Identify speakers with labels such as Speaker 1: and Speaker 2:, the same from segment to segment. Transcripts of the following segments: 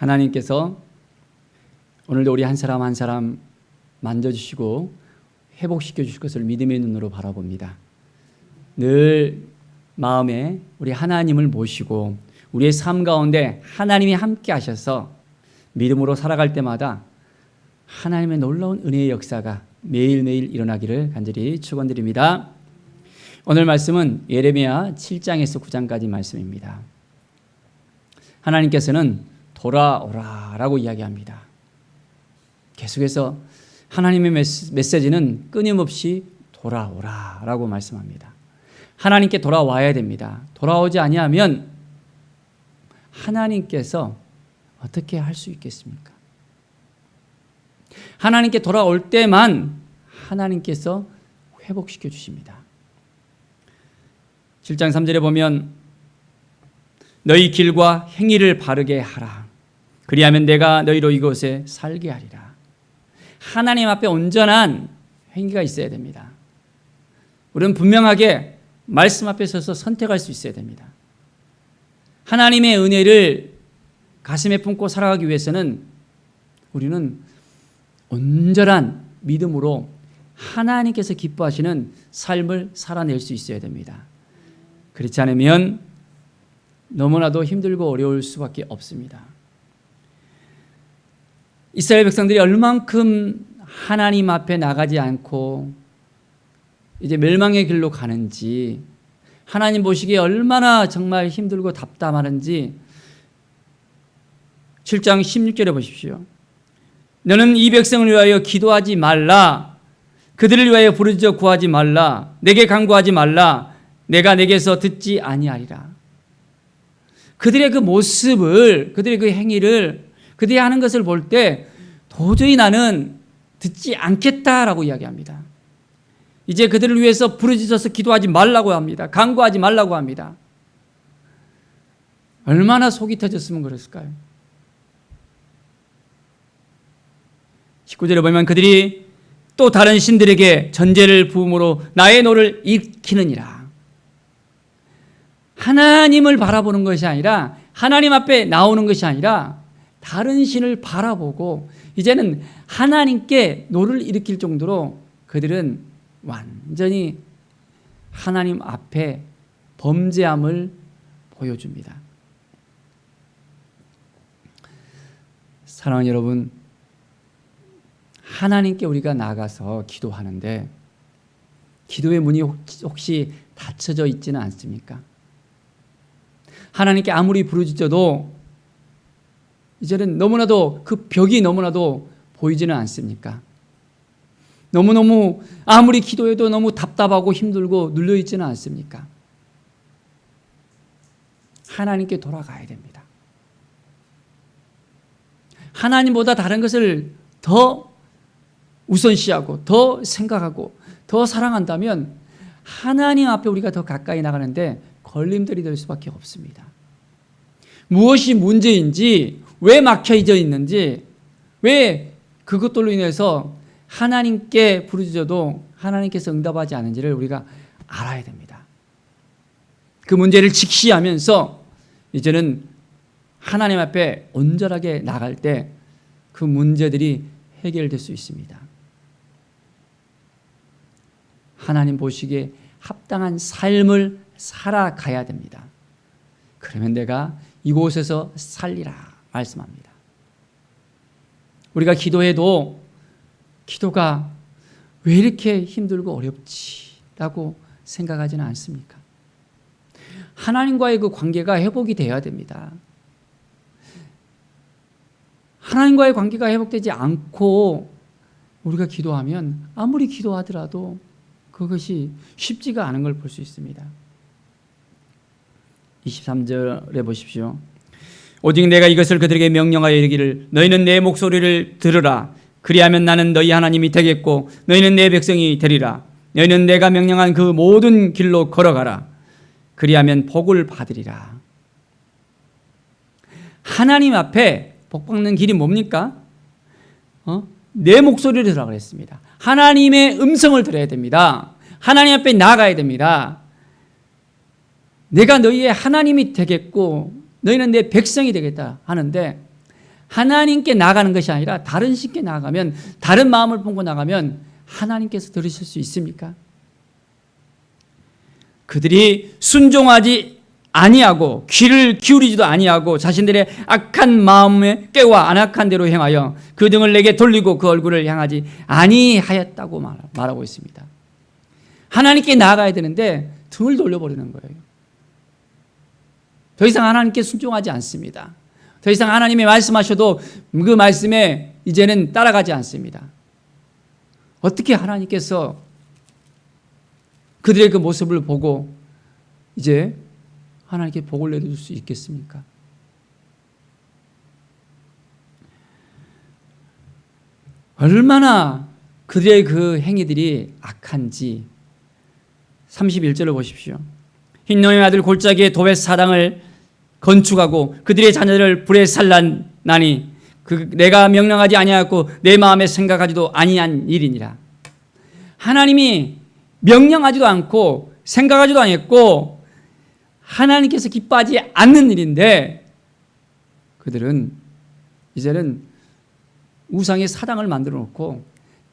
Speaker 1: 하나님께서 오늘도 우리 한 사람 한 사람 만져주시고 회복시켜 주실 것을 믿음의 눈으로 바라봅니다. 늘 마음에 우리 하나님을 모시고 우리의 삶 가운데 하나님이 함께 하셔서 믿음으로 살아갈 때마다 하나님의 놀라운 은혜의 역사가 매일매일 일어나기를 간절히 축원드립니다. 오늘 말씀은 예레미야 7장에서 9장까지 말씀입니다. 하나님께서는 돌아오라라고 이야기합니다. 계속해서 하나님의 메시지는 끊임없이 돌아오라라고 말씀합니다. 하나님께 돌아와야 됩니다. 돌아오지 아니하면 하나님께서 어떻게 할 수 있겠습니까? 하나님께 돌아올 때만 하나님께서 회복시켜 주십니다. 7장 3절에 보면 너희 길과 행위를 바르게 하라. 그리하면 내가 너희로 이곳에 살게 하리라. 하나님 앞에 온전한 행위가 있어야 됩니다. 우리는 분명하게 말씀 앞에 서서 선택할 수 있어야 됩니다. 하나님의 은혜를 가슴에 품고 살아가기 위해서는 우리는 온전한 믿음으로 하나님께서 기뻐하시는 삶을 살아낼 수 있어야 됩니다. 그렇지 않으면 너무나도 힘들고 어려울 수밖에 없습니다. 이스라엘 백성들이 얼만큼 하나님 앞에 나가지 않고 이제 멸망의 길로 가는지, 하나님 보시기에 얼마나 정말 힘들고 답답하는지 7장 16절에 보십시오. 너는 이 백성을 위하여 기도하지 말라. 그들을 위하여 부르짖어 구하지 말라. 내게 간구하지 말라. 내가 내게서 듣지 아니하리라. 그들의 그 모습을, 그들의 그 행위를, 그들이 하는 것을 볼 때 도저히 나는 듣지 않겠다라고 이야기합니다. 이제 그들을 위해서 부르짖어서 기도하지 말라고 합니다. 간구하지 말라고 합니다. 얼마나 속이 터졌으면 그랬을까요? 19절에 보면 그들이 또 다른 신들에게 전제를 부음으로 나의 노를 익히느니라. 하나님을 바라보는 것이 아니라, 하나님 앞에 나오는 것이 아니라 다른 신을 바라보고 이제는 하나님께 노를 일으킬 정도로 그들은 완전히 하나님 앞에 범죄함을 보여줍니다. 사랑하는 여러분, 하나님께 우리가 나가서 기도하는데 기도의 문이 혹시 닫혀져 있지는 않습니까? 하나님께 아무리 부르짖어도 이제는 너무나도 그 벽이 너무나도 보이지는 않습니까? 너무너무 아무리 기도해도 너무 답답하고 힘들고 눌려있지는 않습니까? 하나님께 돌아가야 됩니다. 하나님보다 다른 것을 더 우선시하고 더 생각하고 더 사랑한다면 하나님 앞에 우리가 더 가까이 나가는데 걸림돌이 될 수밖에 없습니다. 무엇이 문제인지, 왜 막혀져 있는지, 왜 그것들로 인해서 하나님께 부르짖어도 하나님께서 응답하지 않은지를 우리가 알아야 됩니다. 그 문제를 직시하면서 이제는 하나님 앞에 온전하게 나갈 때 그 문제들이 해결될 수 있습니다. 하나님 보시기에 합당한 삶을 살아가야 됩니다. 그러면 내가 이곳에서 살리라 말씀합니다. 우리가 기도해도 기도가 왜 이렇게 힘들고 어렵지라고 생각하지는 않습니까? 하나님과의 그 관계가 회복이 되어야 됩니다. 하나님과의 관계가 회복되지 않고 우리가 기도하면 아무리 기도하더라도 그것이 쉽지가 않은 걸 볼 수 있습니다. 23절에 보십시오. 오직 내가 이것을 그들에게 명령하여 이르기를 너희는 내 목소리를 들으라. 그리하면 나는 너희 하나님이 되겠고 너희는 내 백성이 되리라. 너희는 내가 명령한 그 모든 길로 걸어가라. 그리하면 복을 받으리라. 하나님 앞에 복 받는 길이 뭡니까? 내 목소리를 들으라 그랬습니다. 하나님의 음성을 들어야 됩니다. 하나님 앞에 나가야 됩니다. 내가 너희의 하나님이 되겠고 너희는 내 백성이 되겠다 하는데 하나님께 나아가는 것이 아니라 다른 신께 나아가면, 다른 마음을 품고 나가면 하나님께서 들으실 수 있습니까? 그들이 순종하지 아니하고 귀를 기울이지도 아니하고 자신들의 악한 마음에 깨와 안악한 대로 행하여 그 등을 내게 돌리고 그 얼굴을 향하지 아니하였다고 말하고 있습니다. 하나님께 나아가야 되는데 등을 돌려버리는 거예요. 더 이상 하나님께 순종하지 않습니다. 더 이상 하나님이 말씀하셔도 그 말씀에 이제는 따라가지 않습니다. 어떻게 하나님께서 그들의 그 모습을 보고 이제 하나님께 복을 내려줄 수 있겠습니까? 얼마나 그들의 그 행위들이 악한지 31절을 보십시오. 흰놈의 아들 골짜기에 도벳 사당을 건축하고 그들의 자녀를 불에 살랐나니 내가 명령하지 아니하였고 내 마음에 생각하지도 아니한 일이니라. 하나님이 명령하지도 않고 생각하지도 않았고 하나님께서 기뻐하지 않는 일인데 그들은 이제는 우상의 사당을 만들어 놓고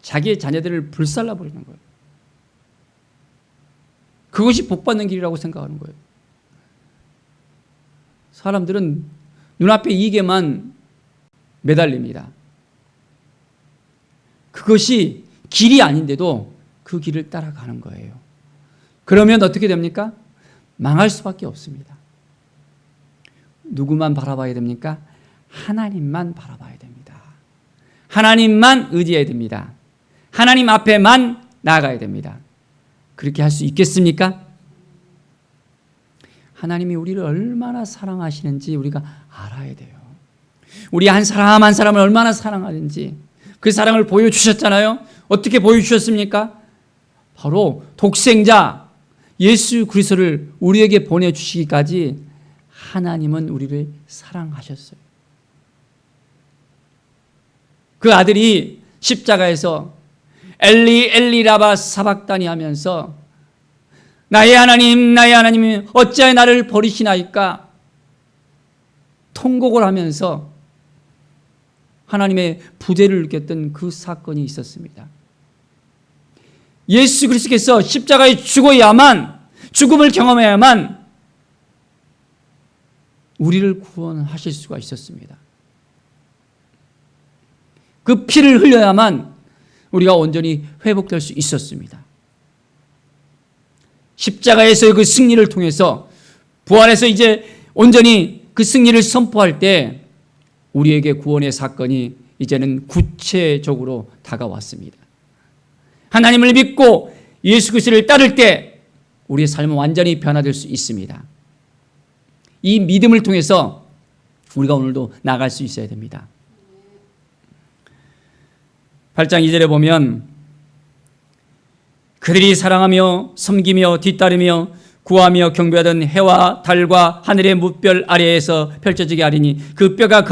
Speaker 1: 자기의 자녀들을 불살라 버리는 거예요. 그것이 복받는 길이라고 생각하는 거예요. 사람들은 눈앞에 이익에만 매달립니다. 그것이 길이 아닌데도 그 길을 따라가는 거예요. 그러면 어떻게 됩니까? 망할 수밖에 없습니다. 누구만 바라봐야 됩니까? 하나님만 바라봐야 됩니다. 하나님만 의지해야 됩니다. 하나님 앞에만 나아가야 됩니다. 그렇게 할 수 있겠습니까? 하나님이 우리를 얼마나 사랑하시는지 우리가 알아야 돼요. 우리 한 사람 한 사람을 얼마나 사랑하는지 그 사랑을 보여주셨잖아요. 어떻게 보여주셨습니까? 바로 독생자 예수 그리스도를 우리에게 보내주시기까지 하나님은 우리를 사랑하셨어요. 그 아들이 십자가에서 엘리 엘리 라바 사박다니 하면서 나의 하나님 어찌하여 나를 버리시나이까 통곡을 하면서 하나님의 부재를 느꼈던 그 사건이 있었습니다. 예수 그리스도께서 십자가에 죽어야만, 죽음을 경험해야만 우리를 구원하실 수가 있었습니다. 그 피를 흘려야만 우리가 온전히 회복될 수 있었습니다. 십자가에서의 그 승리를 통해서 부활해서 이제 온전히 그 승리를 선포할 때 우리에게 구원의 사건이 이제는 구체적으로 다가왔습니다. 하나님을 믿고 예수 그리스도를 따를 때 우리의 삶은 완전히 변화될 수 있습니다. 이 믿음을 통해서 우리가 오늘도 나아갈 수 있어야 됩니다. 8장 2절에 보면 그들이 사랑하며 섬기며 뒤따르며 구하며 경배하던 해와 달과 하늘의 무별 아래에서 펼쳐지게 하리니 그 뼈가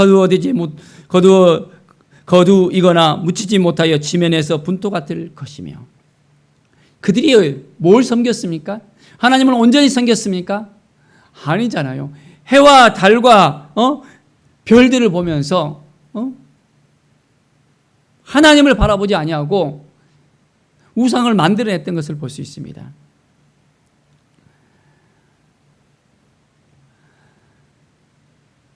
Speaker 1: 거두이거나 묻히지 못하여 지면에서 분토 같을 것이며. 그들이 뭘 섬겼습니까? 하나님을 온전히 섬겼습니까? 아니잖아요. 해와 달과 별들을 보면서 하나님을 바라보지 아니하고 우상을 만들어냈던 것을 볼 수 있습니다.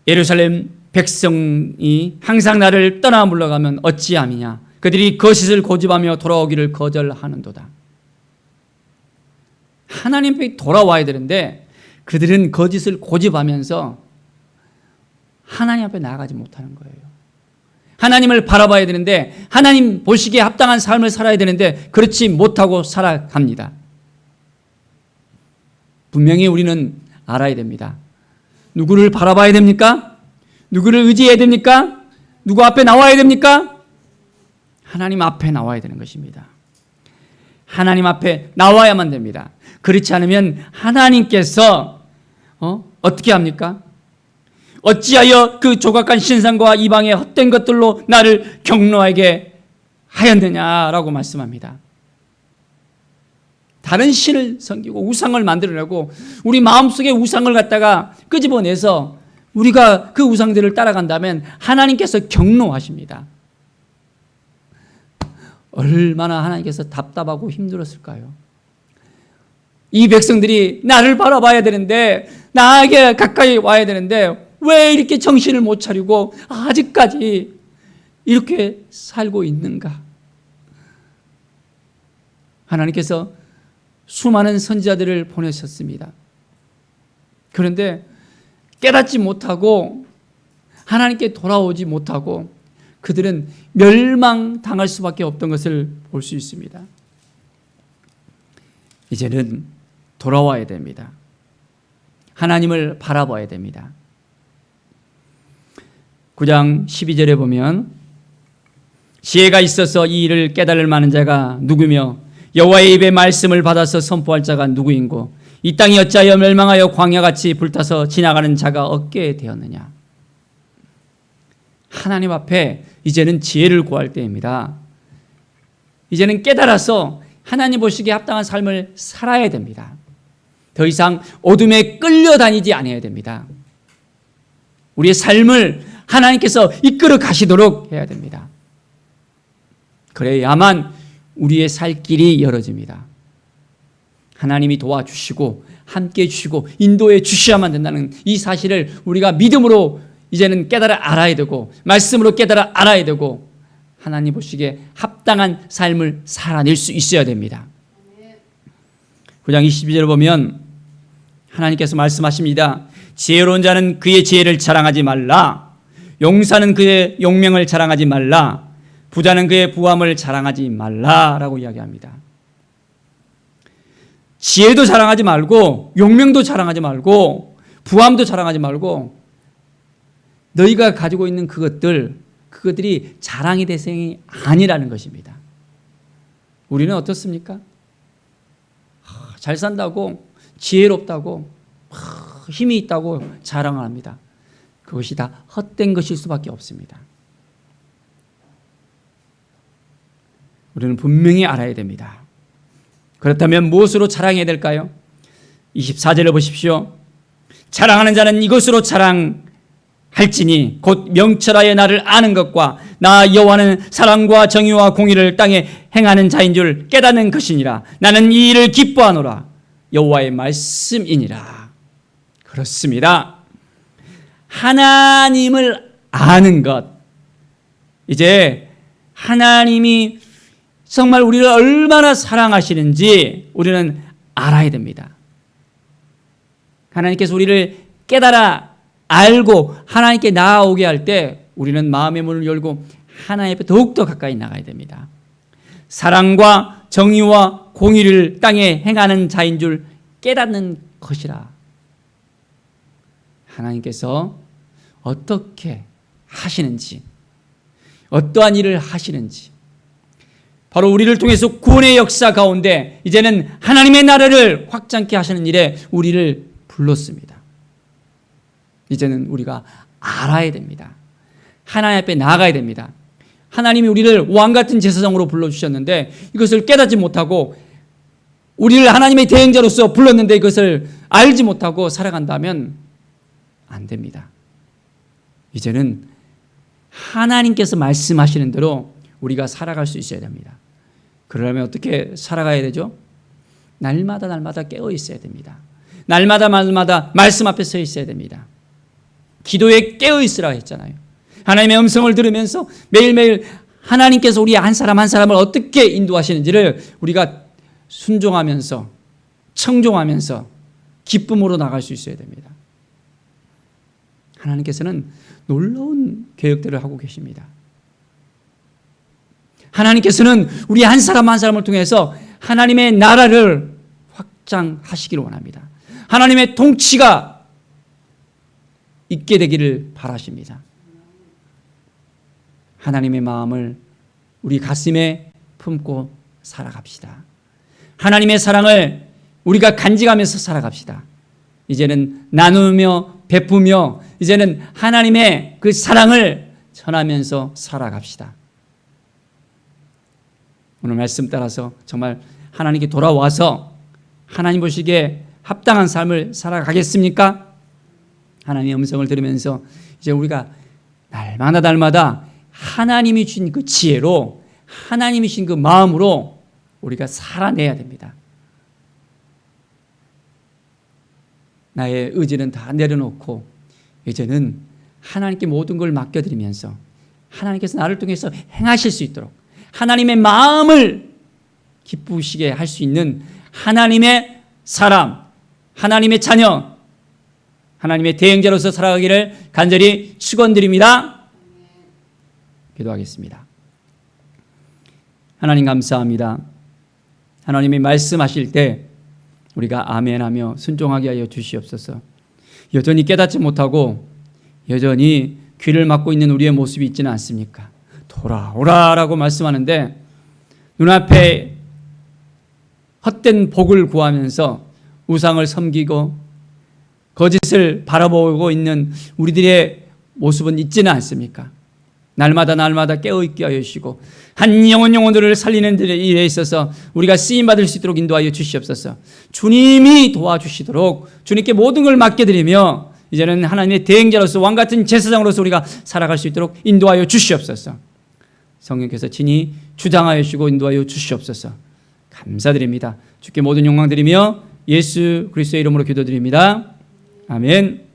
Speaker 1: 예루살렘 백성이 항상 나를 떠나 물러가면 어찌함이냐. 그들이 거짓을 고집하며 돌아오기를 거절하는도다. 하나님 앞에 돌아와야 되는데 그들은 거짓을 고집하면서 하나님 앞에 나아가지 못하는 거예요. 하나님을 바라봐야 되는데 하나님 보시기에 합당한 삶을 살아야 되는데 그렇지 못하고 살아갑니다. 분명히 우리는 알아야 됩니다. 누구를 바라봐야 됩니까? 누구를 의지해야 됩니까? 누구 앞에 나와야 됩니까? 하나님 앞에 나와야 되는 것입니다. 하나님 앞에 나와야만 됩니다. 그렇지 않으면 하나님께서 어떻게 합니까? 어찌하여 그 조각한 신상과 이방의 헛된 것들로 나를 경노하게 하였느냐라고 말씀합니다. 다른 신을 섬기고 우상을 만들어내고 우리 마음속에 우상을 갖다가 끄집어내서 우리가 그 우상들을 따라간다면 하나님께서 경노하십니다. 얼마나 하나님께서 답답하고 힘들었을까요? 이 백성들이 나를 바라봐야 되는데, 나에게 가까이 와야 되는데 왜 이렇게 정신을 못 차리고 아직까지 이렇게 살고 있는가? 하나님께서 수많은 선지자들을 보내셨습니다. 그런데 깨닫지 못하고 하나님께 돌아오지 못하고 그들은 멸망당할 수밖에 없던 것을 볼 수 있습니다. 이제는 돌아와야 됩니다. 하나님을 바라봐야 됩니다. 9장 12절에 보면 지혜가 있어서 이 일을 깨달을 만한 자가 누구며 여호와의 입의 말씀을 받아서 선포할 자가 누구인고 이 땅이 어찌하여 멸망하여 광야같이 불타서 지나가는 자가 없게 되었느냐. 하나님 앞에 이제는 지혜를 구할 때입니다. 이제는 깨달아서 하나님 보시기에 합당한 삶을 살아야 됩니다. 더 이상 어둠에 끌려다니지 않아야 됩니다. 우리의 삶을 하나님께서 이끌어 가시도록 해야 됩니다. 그래야만 우리의 살 길이 열어집니다. 하나님이 도와주시고 함께해 주시고 인도해 주셔야만 된다는 이 사실을 우리가 믿음으로 이제는 깨달아 알아야 되고 말씀으로 깨달아 알아야 되고 하나님 보시기에 합당한 삶을 살아낼 수 있어야 됩니다. 9장 22절을 보면 하나님께서 말씀하십니다. 지혜로운 자는 그의 지혜를 자랑하지 말라. 용사는 그의 용명을 자랑하지 말라. 부자는 그의 부함을 자랑하지 말라라고 이야기합니다. 지혜도 자랑하지 말고 용명도 자랑하지 말고 부함도 자랑하지 말고 너희가 가지고 있는 그것들이 자랑의 대상이 아니라는 것입니다. 우리는 어떻습니까? 잘 산다고 지혜롭다고 힘이 있다고 자랑을 합니다. 그것이 다 헛된 것일 수밖에 없습니다. 우리는 분명히 알아야 됩니다. 그렇다면 무엇으로 자랑해야 될까요? 24절을 보십시오. 자랑하는 자는 이것으로 자랑할지니 곧 명철하여 나를 아는 것과 나 여호와는 사랑과 정의와 공의를 땅에 행하는 자인 줄 깨닫는 것이니라. 나는 이 일을 기뻐하노라. 여호와의 말씀이니라. 그렇습니다. 하나님을 아는 것. 이제 하나님이 정말 우리를 얼마나 사랑하시는지 우리는 알아야 됩니다. 하나님께서 우리를 깨달아 알고 하나님께 나아오게 할 때 우리는 마음의 문을 열고 하나님 앞에 더욱더 가까이 나가야 됩니다. 사랑과 정의와 공의를 땅에 행하는 자인 줄 깨닫는 것이라. 하나님께서 어떻게 하시는지, 어떠한 일을 하시는지, 바로 우리를 통해서 구원의 역사 가운데 이제는 하나님의 나라를 확장케 하시는 일에 우리를 불렀습니다. 이제는 우리가 알아야 됩니다. 하나님 앞에 나아가야 됩니다. 하나님이 우리를 왕같은 제사장으로 불러주셨는데 이것을 깨닫지 못하고 우리를 하나님의 대행자로서 불렀는데 이것을 알지 못하고 살아간다면 안 됩니다. 이제는 하나님께서 말씀하시는 대로 우리가 살아갈 수 있어야 됩니다. 그러려면 어떻게 살아가야 되죠? 날마다 깨어 있어야 됩니다. 날마다 말씀 앞에 서 있어야 됩니다. 기도에 깨어 있으라고 했잖아요. 하나님의 음성을 들으면서 매일매일 하나님께서 우리 한 사람 한 사람을 어떻게 인도하시는지를 우리가 순종하면서 청종하면서 기쁨으로 나갈 수 있어야 됩니다. 하나님께서는 놀라운 계획들을 하고 계십니다. 하나님께서는 우리 한 사람 한 사람을 통해서 하나님의 나라를 확장하시기를 원합니다. 하나님의 통치가 있게 되기를 바라십니다. 하나님의 마음을 우리 가슴에 품고 살아갑시다. 하나님의 사랑을 우리가 간직하면서 살아갑시다. 이제는 나누며 베푸며 이제는 하나님의 그 사랑을 전하면서 살아갑시다. 오늘 말씀 따라서 정말 하나님께 돌아와서 하나님 보시기에 합당한 삶을 살아가겠습니까? 하나님의 음성을 들으면서 이제 우리가 날마다 하나님이 주신 그 지혜로, 하나님이 주신 그 마음으로 우리가 살아내야 됩니다. 나의 의지는 다 내려놓고 이제는 하나님께 모든 걸 맡겨드리면서 하나님께서 나를 통해서 행하실 수 있도록 하나님의 마음을 기쁘시게 할 수 있는 하나님의 사람, 하나님의 자녀, 하나님의 대행자로서 살아가기를 간절히 축원드립니다. 기도하겠습니다. 하나님 감사합니다. 하나님이 말씀하실 때 우리가 아멘하며 순종하게 하여 주시옵소서. 여전히 깨닫지 못하고 여전히 귀를 막고 있는 우리의 모습이 있지는 않습니까? 돌아오라라고 말씀하는데 눈앞에 헛된 복을 구하면서 우상을 섬기고 거짓을 바라보고 있는 우리들의 모습은 있지는 않습니까? 날마다 깨어있게 하여 주시고 한 영혼들을 살리는 일에 있어서 우리가 쓰임받을 수 있도록 인도하여 주시옵소서. 주님이 도와주시도록 주님께 모든 걸 맡겨드리며 이제는 하나님의 대행자로서 왕같은 제사장으로서 우리가 살아갈 수 있도록 인도하여 주시옵소서. 성령께서 친히 주장하여 주시고 인도하여 주시옵소서. 감사드립니다. 주께 모든 영광 드리며 예수 그리스도의 이름으로 기도드립니다. 아멘.